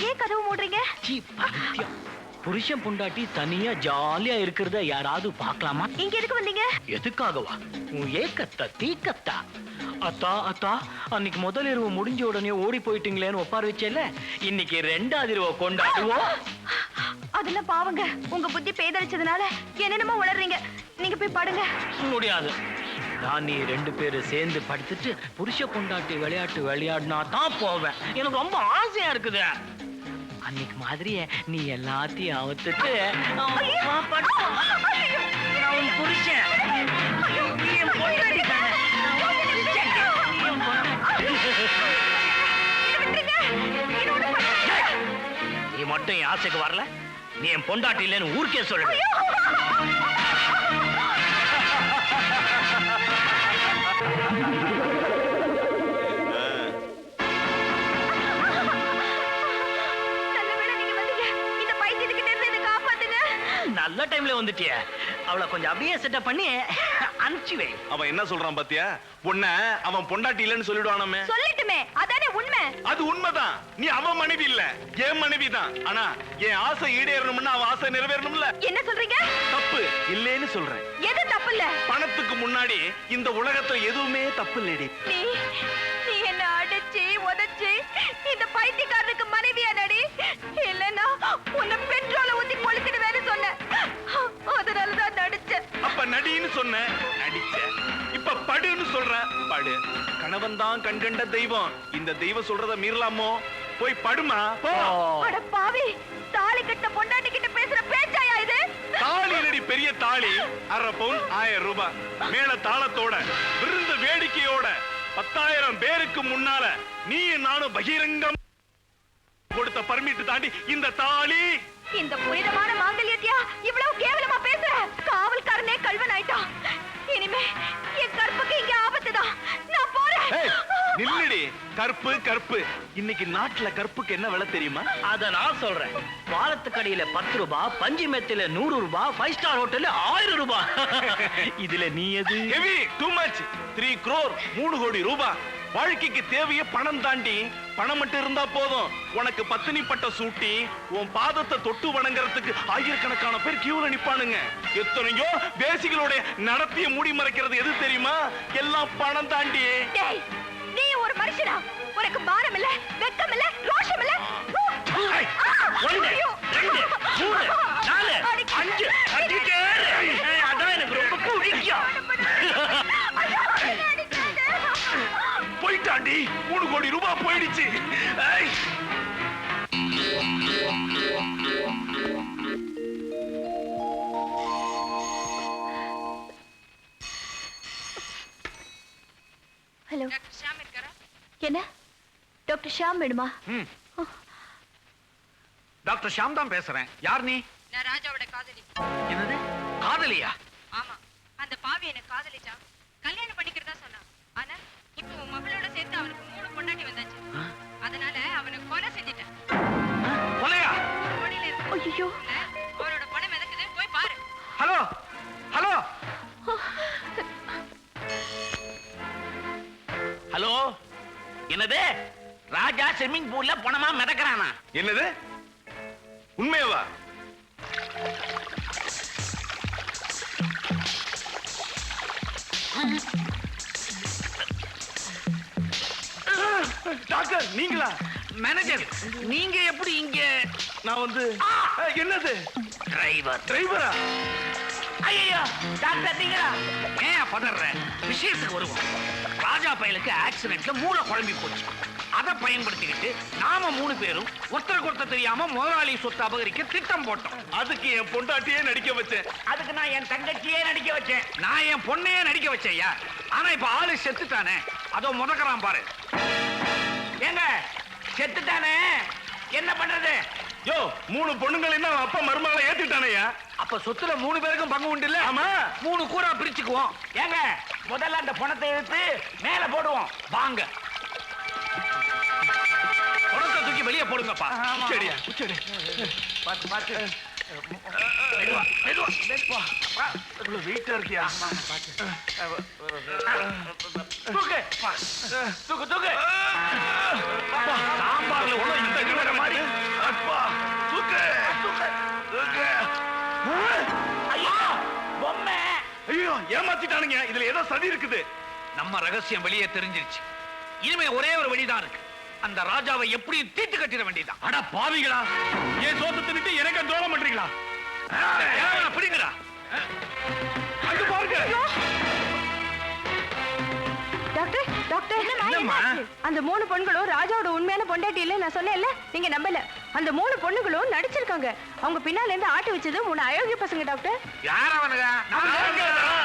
ஏன் கதவு மூடுறீங்க? புருஷன் பொண்டாட்டி தனியா ஜாலியா இருக்கிறத யாராவது பார்க்கலாமா? இங்க எதுக்கு வந்தீங்க? எதுக்காகவா? உன் ஏக்கத்தா தீக்கத்தா. அத்தா அத்தா, அன்னைக்கு முதல் இரவு முடிஞ்ச உடனே ஓடி போயிட்டீங்களேன்னு ஒப்பார வச்சேல, இன்னைக்கு ரெண்டாவது இரவு கொண்டாடுவோம். அதெல்லாம் பாவங்க. உங்க புத்தி பேதளிச்சதுனால என்னென்னமோ உளறீங்க. நீங்க போய் படுங்க. முடியாது. நான் நீ ரெண்டு பேரும் சேர்ந்து படுத்துட்டு புருஷ பொண்டாட்டி விளையாட்டு விளையாடினா தான் போவேன். எனக்கு ரொம்ப ஆசையா இருக்குது. அன்னைக்கு மாதிரியே நீ எல்லாத்தையும் அவுத்துட்டு புருஷன் நீ மட்டும் என் ஆசைக்கு வரல, நீ என் பொண்டாட்டி இல்லைன்னு ஊருக்கே சொல்லு. நல்ல டைம்ல வந்துட்டிய. அவளை கொஞ்சம் அப்படியே செட்டப் பண்ணி அனுப்பிச்சு வை. அவன் என்ன சொல்றான் பாத்தியா? உன்ன அவன் பொண்டாட்டி இல்லன்னு சொல்லிடுவானே. சொல்லட்டுமே, அதானே உண்மை. அது உண்மைதான். நீ அவன் மனைவி இல்ல, என் மனைவி தான். ஆனா என் ஆசை ஈடேறணும்னா அவன் ஆசை நிறைவேறணும்ல. என்ன சொல்றீங்க? தப்பு இல்லைன்னு சொல்றேன். எது தப்பு இல்ல? பணத்துக்கு முன்னாடி இந்த உலகத்துல எதுவுமே தப்பு இல்லடி. நீ என்ன அடிச்சு உதைச்சு இந்த பைத்தியக்காரனுக்கு மனைவியா நடி. இல்லன்னா உன்னை பெட்ரோல ஊத்தி கொளுத்திடுவேன்னு சொன்னேன். அதனாலதான் நடிச்சேன். அப்ப நடின்னு சொன்ன, நடிச்ச. இப்ப படுன்னு சொல்ற, படு. கணவன் தான் கண்கண்ட தெய்வம். இந்த தெய்வம் சொல்றத மீறலாமோ? போய் படுமா. அட பாவி, தாலி கட்ட பொண்டாட்டி கிட்ட பேசுற பேச்சாயா இது? தாலி இல்லடி, பெரிய தாலி. 1/2 பவுன் 1000 ரூபாய். மேல தாளத்தோட விருந்து வேடிக்கையோட 10,000 பேருக்கு முன்னால நீ நானும் பகிரங்கம் கொடுத்த பர்மிட் தாண்டி இந்த தாலி. இந்த புனிதமான மாங்கல்யத்தையா இவ்வளவு கேவலமா பேசுற? காவல்காரனே கல்வன் ஆயிட்டான். இனிமே என் கற்புக்கு இங்க ஆபத்துதான். நான் போறேன். நில்லுடி. கற்பு கற்பு. இன்னைக்கு நாட்டுல கற்புக்கு என்ன விலை தெரியுமா? அத நான் சொல்றேன். வாழத்துக்கடையில 10 ரூபாய், பஞ்சு மெத்தில 100 ரூபாய், 5 ஸ்டார் ஹோட்டல்ல 1000 ரூபாய். இதுல நீ எது? Heavy, too much. 3 crore, 3 கோடி ரூபாய். வாழ்க்கைக்கு தேவையே பணம் தாண்டி. பணம் மட்டும் இருந்தா போதும். உனக்கு பத்தினி பட்ட சூட்டி உன் பாதத்தை தொட்டு வணங்குறதுக்கு ஆயிரக்கணக்கான பேர் கியூல நிப்பானுங்க. எத்தனையோ தேசிகளோட நடத்திய மூடி மறைக்கிறது எது தெரியுமா? எல்லாம் பணம் தாண்டி. நீ ஒரு மனுஷனா? உனக்கு மானம் இல்ல, வெக்கம் இல்ல, ரோஷம் இல்ல. 1 2 3 4 5 அடிச்சே. அதான் எனக்கு ரொம்ப பிடிக்கும். போயிட்டாண்டி. 3 கோடி ரூபாய் போயிடுச்சு. ஹலோ, என்ன? டாக்டர் ஷாம் வேணுமா? டாக்டர் ஷாம் தான் பேசுறேன். யார் நீ? நான் ராஜாவோட காதலி. என்னது? காதலியா? ஆமா, அந்த பாவி என்ன காதலிச்சான். கல்யாணம் பண்ணிக்கிறதா சொன்னான். ஆனா இப்ப உன் மகளோட சேர்த்து அவனுக்கு 3 பொண்டாட்டி வந்தாச்சு. அதனால அவனை கொலை செஞ்சிட்டேன். கொலையா? கோடியில இருக்கு. ஐயோ, அவரோட பணம் எதுக்குது? போய் பாரு. ஹலோ ஹலோ ஹலோ, என்னது? ராஜா ஸ்விம்மிங் பூல்ல பணமா மிதக்கிறானா? என்னது? உண்மையவா? டாக்டர் நீங்களா? மேனேஜர், நீங்க எப்படி இங்க? நான் வந்து என்னது? டிரைவர். டிரைவரா? ஐயோ, டாக்டர் நீங்களா? ஏன் பதற? விஷயத்துக்கு வருவோம். ராஜா பயலுக்கு ஆக்சிடென்ட்ல மூளை குழம்பி போச்சு. அதை பயன்படுத்திக்கிட்டு நாம 3 பேரும் ஒருத்தருக்கு ஒருத்தர் தெரியாம முதலாளி சொத்து அபகரிக்க திட்டம் போட்டோம். அதுக்கு என் பொண்டாட்டியே நடிக்க வச்சேன். அதுக்கு நான் என் தங்கச்சியே நடிக்க வச்சேன். நான் என் பொண்ணையே நடிக்க வச்சேயா. ஆனா இப்ப ஆளு செத்துட்டானே, அதோ முதக்கறான் பாரு. ஏங்க, செத்துட்டானே, என்ன பண்றது? யோ, 3 பொண்ணுங்களை என்ன அப்பா மருமகளை ஏத்திட்டானையா? அப்ப சொத்துல 3 பேருக்கும் பங்கு உண்டு இல்ல? ஆமா. 3 கூறா பிரிச்சுக்குவோம். ஏங்க, முதல்ல அந்த பணத்தை எடுத்து மேல போடுவோம். வாங்க, பணத்தை தூக்கி வெளியே போடுங்கப்பா. சரியா? சரி. பாத்து பாத்து. மெதுவா மெதுவா மெதுவா இவ்வளவு வெயிட்டா இருக்கியா தூக்கு தூக்கு தூக்கு அப்பா, சாம்பார்ல உள்ள இந்த கிணற மாதிரி அப்பா தூக்கு தூக்கு தூக்கு ஐயோ பொம்மை ஐயோ ஏமாத்திட்டானுங்க இதுல ஏதோ சதி இருக்குது நம்ம ரகசியம் வெளியே தெரிஞ்சிருச்சு இனிமே ஒரே ஒரு வழிதான் இருக்கு அந்த ராஜாவை எப்படி தீட்டு கட்டிட வேண்டியதான் அட பாவிகளா ஏன் சோத்து தின்னுட்டு எனக்கு துரோகம் பண்றீங்களா பிடிங்கடா அங்க பாருங்க டாக்டர் டாக்டர் என்னம்மா? அந்த 3 பொண்களும் ராஜாவோட உண்மையான பொண்டாட்டி இல்ல நான் சொன்னேன்ல நீங்க நம்பல அந்த 3 பொண்ணுகளும் நடிச்சிருக்காங்க அவங்க பின்னால இருந்து ஆட்டி வச்சது 3 அயோக்கிய பசங்க டாக்டர் யார் அவனுங்க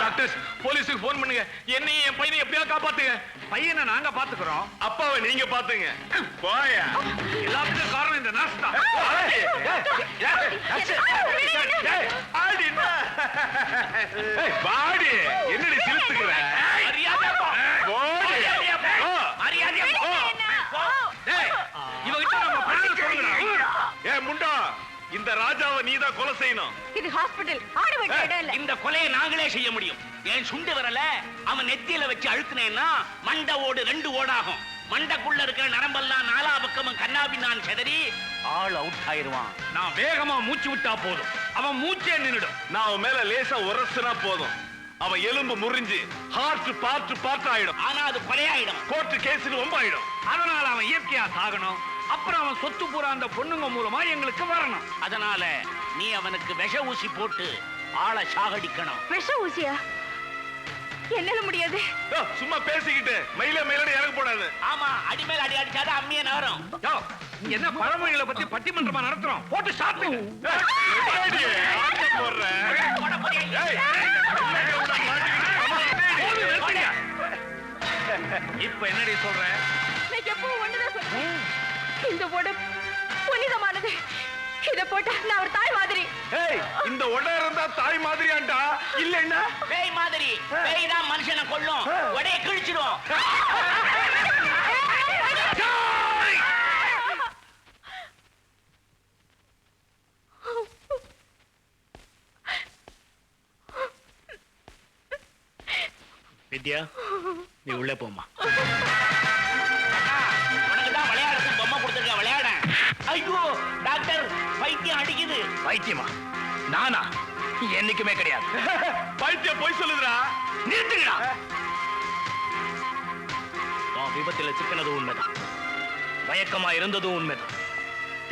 டாக்டர் போலீஸுக்கு போன் பண்ணுங்க என்னையும் என் பையனை எப்படியாவது காப்பாத்துங்க பையனை நாங்க பாத்துக்கிறோம் அப்பாவை நீங்க பாத்துங்க போயா எல்லாத்துக்கும் காரணம் இந்த நாஸ் தான் பாடி என்னடி சிரித்துக்கிற மரியாதை போ. மரியாதையா போ. மரியாதையா போ. போ. டேய், இவகிட்ட நம்ம பணத்தை சொல்லுங்கடா. ஏ முண்டா இந்த ராஜாவை நீதான் கொலை செய்யணும் இது ஹாஸ்பிடல் ஆட வேண்டிய இடம் இல்ல இந்த கொலையை நாங்களே செய்ய முடியும் ஏன் சுண்டு வரல அவன் நெத்தியில வச்சு அழுத்தினேன்னா மண்டை ஓடு 2 ஓடாகும் மண்டைக்குள்ள இருக்கிற நரம்பெல்லாம் 4 பக்கமும் கண்ணாபின்னான் செதறி ஆள் அவுட் ஆயிருவான் நான் வேகமா மூச்சு விட்டா போதும் அவன் மூச்சே நின்னுடும் நான் அவன் மேல லேசா உரசுனா போதும் அவன் எலும்பு முறிஞ்சு ஹார்ட் பார்ட் ஆயிடும் ஆனா அது கொலையாயிடும் கோர்ட்டு கேஸ் ரொம்ப ஆயிடும் அதனால அவன் இயற்கையா சாகணும் அப்புறம் அவன் சொத்து பூரா அந்த பொண்ணுங்க மூலமா எங்களுக்கு வரணும் அதனால நீ அவனுக்கு விஷ ஊசி போட்டு ஆளை சாகடிக்கணும் விஷ ஊசியா என்னால முடியாது சும்மா பேசிக்கிட்டு மயில இறங்க போடாது ஆமா அடிமேல் அடி அடிச்சாதான் அம்மிய நகரும் என்ன பழமொழிகளை பத்தி பட்டிமன்றமா நடத்துறோம் போட்டு சாப்பிடுங்க இப்ப என்னடி சொல்ற நான் எப்பவும் ஒண்ணுதான் சொல்றேன் இந்த உடம்பு புனிதமானது இத போட்டா நான் ஒரு தாய் மாதிரி இந்த உடை இருந்தா தாய் மாதிரியாண்டா இல்லன்னா பேய் மாதிரி பேய் தான் மனுஷனை கொல்லும் உடைய கிழிச்சிடும் வித்யா நீ உள்ளே போமா உனக்கு தான் விளையாடுறதுக்கு பொம்மை கொடுத்துருக்க விளையாட ஐயோ டாக்டர் பைத்தியம் அடிக்குது பைத்தியமா நானா என்னைக்குமே கிடையாது பைத்தியம் போய் சொல்லுதுடா நிறுத்துங்கடா நான் விபத்துல சிக்கினது உண்மைதான் மயக்கமா இருந்ததும் உண்மைதான்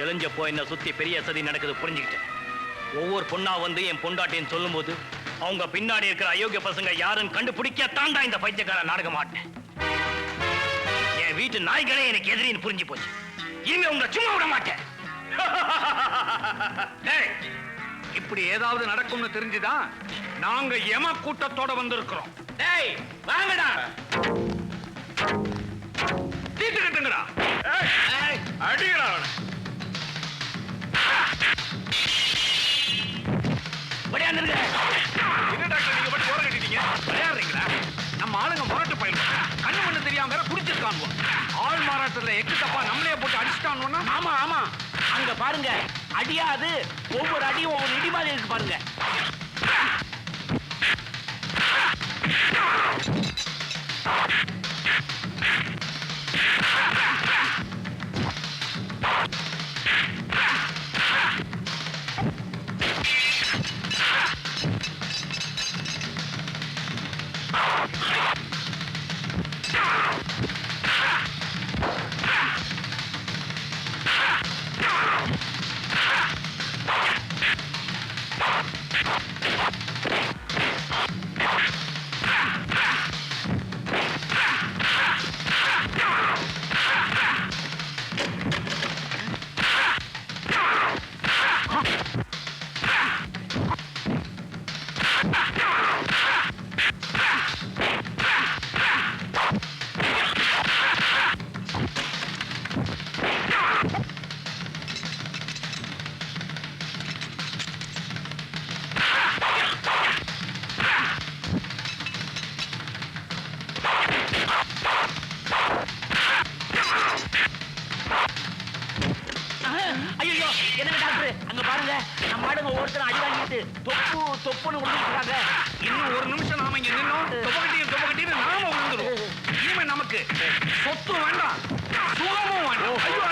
தெரிஞ்சப்போ என்ன சுத்தி பெரிய சதி நடக்குது புரிஞ்சுக்கிட்டேன் ஒவ்வொரு பொண்ணா வந்து என் பொண்டாட்டின்னு சொல்லும் போது அவங்க பின்னாடி இருக்கிற அயோக்கிய பசங்க யாருன்னு கண்டுபிடிக்க தாண்டா இந்த பைத்தியக்கார நாடகம் ஆட்டேன் என் வீட்டு நாய்களே எனக்கு எதிரின்னு புரிஞ்சு போச்சு இனிமே உங்களை சும்மா விட மாட்டேன் டேய், இப்படி ஏதாவது நடக்கும்னு தெரிஞ்சுதான் நாங்க யம கூட்டத்தோட வந்திருக்கிறோம் டேய் வாங்கடா தீட்டு கட்டுங்கடா அடிக்கடா விளையாண்டுருங்க என்ன டாக்டர் நீங்க மட்டும் ஓரம் கட்டிட்டீங்க விளையாடுறீங்களா நம்ம ஆளுங்க முரட்டு பயிலும் கண்ணு மண்ணு தெரியாம வேற குடிச்சிருக்கானுவோம் ஆள் மாறாட்டத்துல எக்கு தப்பா நம்மளே போட்டு அடிச்சுட்டானுவோம்னா ஆமா ஆமா அங்க பாருங்க அடியாது ஒவ்வொரு அடியும் ஒவ்வொரு இடி மாதிரி இருக்கு பாருங்க ஒருத்தர் அடி வாங்கிட்டு தொப்பு தொப்புன்னு விழுந்துருக்காங்க. இன்னும் ஒரு நிமிஷம் நாம இங்க நின்னோம் தொப்பகட்டின்னு நாம விழுந்துரும். இனிமே நமக்கு சொத்து வேண்டாம், சுகமும் வேண்டாம். ஐயோ,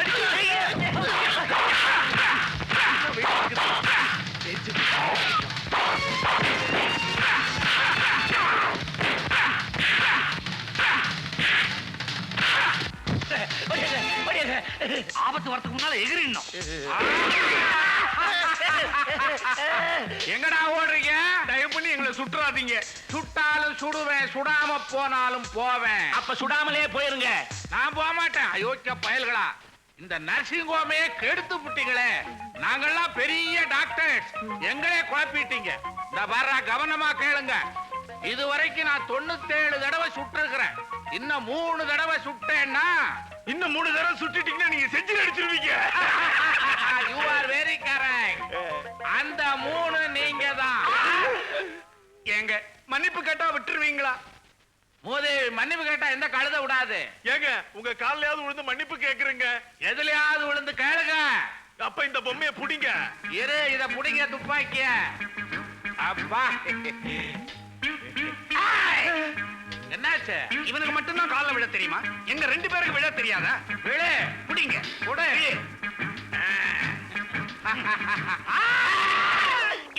ஆபத்து வரதுக்கு முன்னால எகிரிடணும். எங்கடா ஓடுறீங்க? தயவு பண்ணி எங்களை சுற்றாதீங்க. சுட்டாலும் சுடுவேன், சுடாம போனாலும் போவேன். அப்ப சுடாமலே போயிருங்க. நான் போக மாட்டேன். அயோக்கிய பயல்களா, இந்த நர்சிங் ஹோமே கெடுத்து விட்டீங்களே. நாங்கெல்லாம் பெரிய டாக்டர்ஸ், எங்களே குழப்பிட்டீங்க. இந்த வர்ற கவனமா கேளுங்க. இதுவரைக்கும் நான் 97 தடவை சுட்டிருக்கிறேன். இன்னும் 3 தடவை சுட்டேன்னா, இன்னும் 3 தடவை சுட்டிட்டீங்கன்னா நீங்க செஞ்சு அடிச்சிருவீங்க. You are very correct. அந்த 3 நீங்க தான். ஏங்க மன்னிப்பு கேட்டா விட்டுருவீங்களா? மூதேவி, மன்னிப்பு கேட்டா எந்த கழுத விடாது. ஏங்க உங்க காலையாவது விழுந்து மன்னிப்பு கேக்குறீங்க. எதுலயாவது விழுந்து கேளுங்க. அப்ப இந்த பொம்மைய புடிங்க. இரு, இத புடிங்க துப்பாக்கிய. அப்பா, என்னாச்சு? இவனுக்கு மட்டும்தான் கால்ல விழ தெரியுமா? எங்க 2 பேருக்கு விழ தெரியாதா? விழு, புடிங்க. புடு.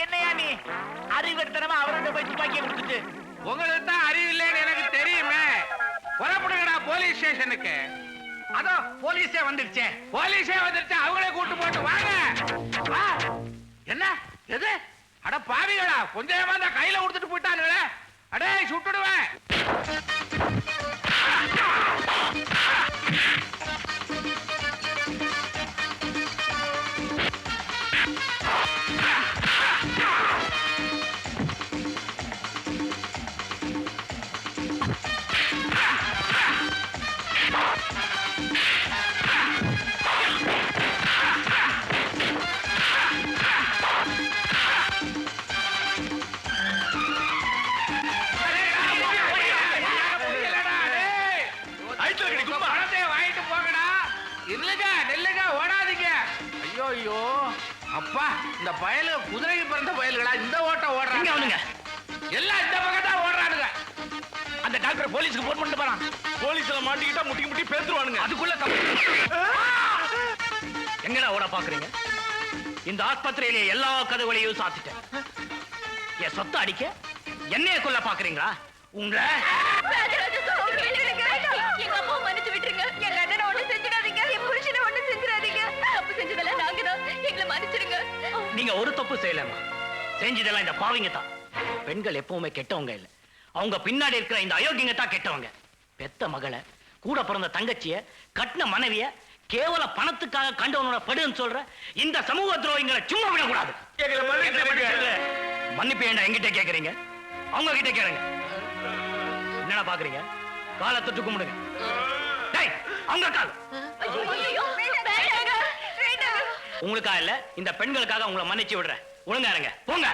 என்னையா நீ அறிவுத்தனமா அவர்கிட்ட போய் துப்பாக்கியை கொடுத்துட்டு? உங்களுக்கு தான் அறிவு இல்லைன்னு எனக்கு தெரியுமே. புறப்படுங்கடா போலீஸ் ஸ்டேஷனுக்கு. அதோ போலீஸே வந்துடுச்சே. போலீஸே வந்துருச்சு, அவங்களே கூட்டு போட்டு வாங்க. வா. என்ன எது? அட பாவிகளா, கொஞ்சம் ஏமாந்தா கையில கொடுத்துட்டு போயிட்டானுங்களே. அடே, சுட்டுடுவேன். ஐயோ, அப்பா, இந்த பயலுக குதிரைக்கு பிறந்த பயல்களா இந்த ஓட்ட ஓடுறாங்க. எல்லாம் இந்த பக்கம் தான் ஓடுறானுங்க. அந்த டாக்டர் போலீஸ்க்கு போன் பண்ணிட்டு போறான். போலீஸ்ல மாட்டிக்கிட்டா முட்டி முட்டி பேத்துருவானுங்க. அதுக்குள்ள எங்கடா ஓட பாக்குறீங்க? இந்த ஆஸ்பத்திரியில எல்லா கதவுகளையும் சாத்திட்டேன். என் சொத்தை அடிக்க என்னைய கொல்ல பாக்குறீங்களா? உங்களை எங்க அம்மா மன்னிச்சு விட்டுருங்க. எங்க அண்ணனை ஒண்ணு செஞ்சிடாதீங்க. என் புருஷனை ஒண்ணு செஞ்சிடாதீங்க. தப்பு செஞ்சதெல்லாம் நாங்க தான். எங்களை மன்னிச்சிடுங்க. நீங்க ஒரு தப்பு செய்யலாமா? செஞ்சதெல்லாம் இந்த பாவிங்க தான். பெண்கள் எப்பவுமே கெட்டவங்க இல்ல, அவங்க பின்னாடி இருக்கிற இந்த அயோக்கியங்க தான் கெட்டவங்க. பெத்த மகளை, கூட பிறந்த தங்கச்சிய, கட்டின மனைவிய கேவல பணத்துக்காக கண்டவனோட படுன்னு சொல்ற இந்த சமூக துரோகிங்களை சும்மா விடக்கூடாது. மன்னிப்பு ஏண்டா என்கிட்ட கேக்குறீங்க? அவங்க கிட்ட கேளுங்க. என்னடா பாக்குறீங்க? காலை தொட்டு கும்பிடுங்க. டேய், அவங்க கால். உங்களுக்கா இல்ல, இந்த பெண்களுக்காக உங்களை மன்னிச்சு விடுறேன். ஒழுங்கா இருங்க. போங்க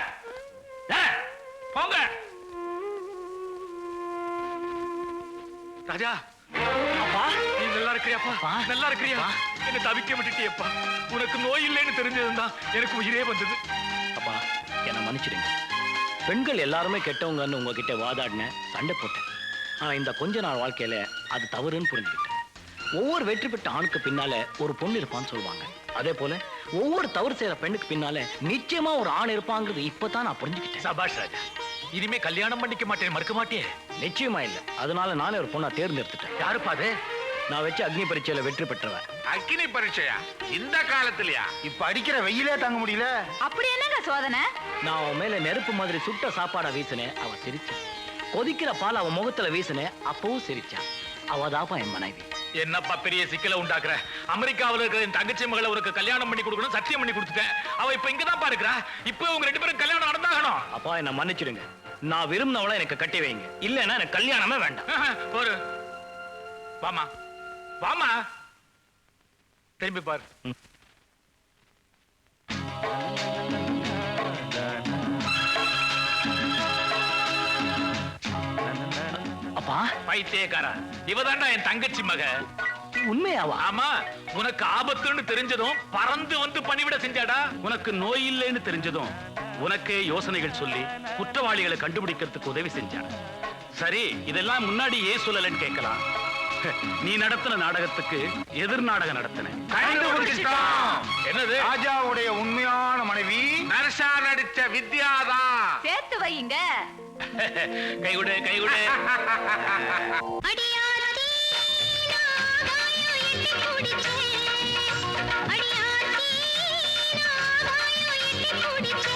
போங்க. ராஜா, அப்பா, நீ நல்லா இருக்கிறியாப்பா? அப்பா. நல்லா இருக்கிறியா? என்ன தவிக்க விட்டுட்டியப்பா. உனக்கு நோய் இல்லைன்னு தெரிஞ்சதுன்னா எனக்கு உயிரே வந்தது. அப்பா, என்ன மன்னிச்சிடுங்க. பெண்கள் எல்லாருமே கெட்டவங்கன்னு உங்ககிட்ட வாதாடினேன், சண்டை போட்டேன். ஆனா இந்த கொஞ்ச நாள் வாழ்க்கையில அது தவறுன்னு புரிஞ்சுக்கிட்டேன். ஒவ்வொரு வெற்றி பெற்ற ஆணுக்கு பின்னால ஒரு பொண்ணு இருப்பான்னு சொல்லுவாங்க. அதே போல ஒவ்வொரு தவறு செய்யற பெண்ணுக்கு பின்னால நிச்சயமா ஒரு ஆண் இருப்பாங்கிறது இப்பதான் நான் புரிஞ்சுக்கிட்டேன். சபாஷ் ராஜா, இனிமே கல்யாணம் பண்ணிக்க மாட்டேன், மறுக்க மாட்டேன். நிச்சயமா இல்ல. அதனால நானே ஒரு பொண்ணை தேர்ந்தெடுத்துட்டேன். யாருப்பா அது? நான் வச்சு அக்னி பரீட்சையில வெற்றி பெற்றவன். அக்னி பரீட்சையா? இந்த காலத்துலயா? இப்ப அடிக்கிற வெயிலே தாங்க முடியல. அப்படி என்னங்க சோதனை? நான் அவன் மேல நெருப்பு மாதிரி சுட்ட சாப்பாடை வீசினேன், அவ சிரிச்சான். கொதிக்கிற பால் அவன் முகத்துல வீசினேன், அப்பவும் சிரிச்சான். அவதாப்பா என் மனைவி. என்னப்பா பெரிய சிக்கலை உண்டாக்குற? அமெரிக்காவில் இருக்கிற என் தங்கச்சி மகளை உனக்கு கல்யாணம் பண்ணி கொடுக்கணும் சத்தியம் பண்ணி கொடுத்துட்டேன். அவ இப்ப இங்கதான் பாருக்கிறா. இப்ப உங்க 2 பேரும் கல்யாணம் நடந்தாகணும். அப்பா, என்ன மன்னிச்சிடுங்க. நான் விரும்பினவளை எனக்கு கட்டி வைங்க, இல்லைன்னா எனக்கு கல்யாணமே வேண்டாம். ஒரு வாமா வாமா, திரும்பி பாரு. அப்பா, பைத்தியக்காரா, இவதாண்டா என் தங்கச்சி மக. உண்மையாவா? ஆமா, உனக்கு ஆபத்துன்னு தெரிஞ்சதும் பறந்து வந்து பணிவிட செஞ்சாடா. உனக்கு நோய் இல்லைன்னு தெரிஞ்சதும் உனக்கே யோசனைகள் சொல்லி குற்றவாளிகளை கண்டுபிடிக்கிறதுக்கு உதவி செஞ்சான். சரி, இதெல்லாம் முன்னாடி ஏன் சொல்லலன்னு கேட்கலாம். நீ நடத்தின நாடகத்துக்கு எதிர் நாடகம் நடத்தின. என்னது? ராஜாவுடைய உண்மையான மனைவி நரசா நடிச்ச வித்யாதான். சேர்த்து வையுங்க. கைவிடு, கைவிடு. அடியாத்தி நாகாயோ எட்டி குடிச்சே, அடியாத்தி நாகாயோ எட்டி குடிச்சே.